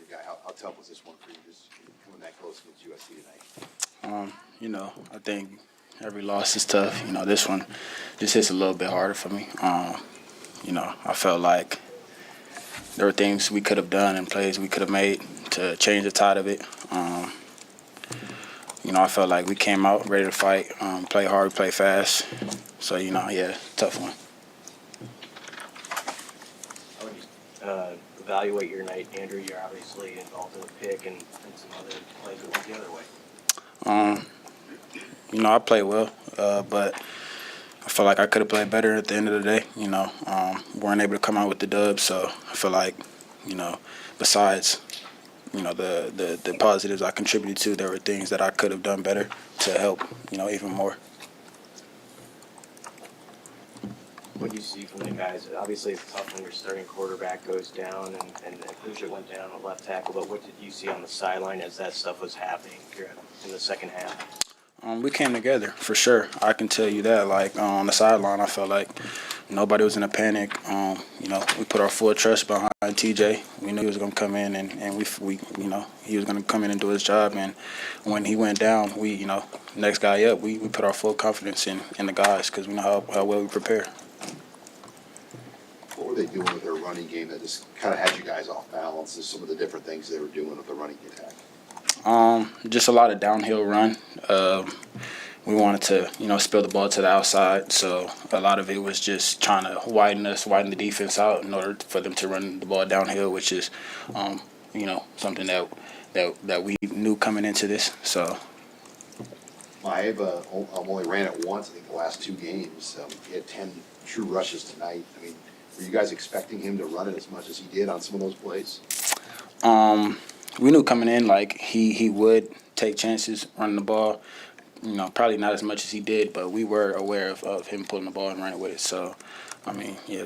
guy. How tough was this one for you, just coming that close against USC tonight? I think every loss is tough. This one just hits a little bit harder for me. I felt like there were things we could have done and plays we could have made to change the tide of it. I felt like we came out ready to fight, play hard, play fast. So, tough one. How would you evaluate your night, Andrew? You're obviously involved in the pick and some other plays that went the other way. I played well, but I feel like I could have played better at the end of the day. Weren't able to come out with the dub, so I feel like, besides, the positives I contributed to, there were things that I could have done better to help, even more. What do you see from the guys? Obviously, it's tough when your starting quarterback goes down and Bridget went down on left tackle, but what did you see on the sideline as that stuff was happening here in the second half? We came together, for sure. I can tell you that. On the sideline, I felt like nobody was in a panic. We put our full trust behind TJ. We knew he was going to come in, and he was going to come in and do his job. And when he went down, next guy up, we put our full confidence in the guys because we know how well we prepare. What were they doing with their running game that just kind of had you guys off balance? Just some of the different things they were doing with the running attack. Just a lot of downhill run. We wanted to, spill the ball to the outside. So a lot of it was just trying to widen the defense out in order for them to run the ball downhill, which is, something that we knew coming into this. So. Maeva only ran it once, I think, the last two games. He had 10 true rushes tonight. I mean, were you guys expecting him to run it as much as he did on some of those plays? We knew coming in he would take chances running the ball. Probably not as much as he did, but we were aware of him pulling the ball and running with it. So,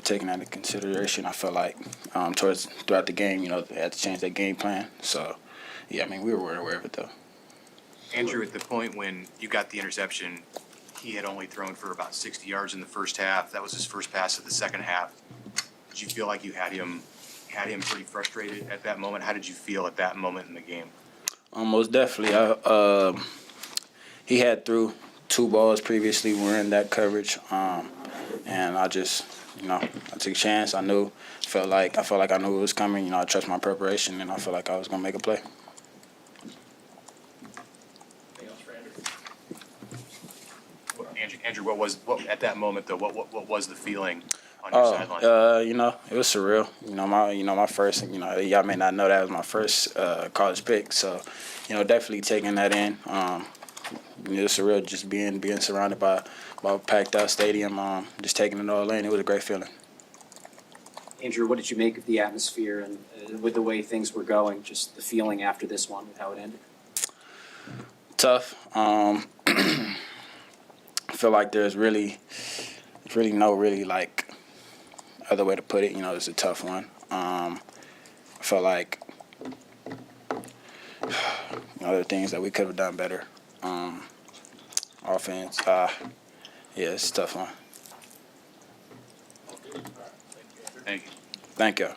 taking that into consideration, I felt like throughout the game, they had to change their game plan. So, we were aware of it though. Andrew, at the point when you got the interception, he had only thrown for about 60 yards in the first half. That was his first pass of the second half. Did you feel like you had him pretty frustrated at that moment? How did you feel at that moment in the game? Most definitely. He had threw 2 balls previously. We were in that coverage, and I just, I took a chance. I felt like I knew it was coming. I trust my preparation, and I felt like I was gonna make a play. Andrew, what at that moment though? What was the feeling on your sideline? It was surreal. My first. Y'all may not know that was my first college pick. So, definitely taking that in. It was surreal just being surrounded by a packed out stadium. Just taking it all in. It was a great feeling. Andrew, what did you make of the atmosphere and with the way things were going? Just the feeling after this one, with how it ended. Tough. I feel like there's really no other way to put it. It's a tough one. I feel like there are things that we could have done better. Offense, it's a tough one. Thank you. Thank you.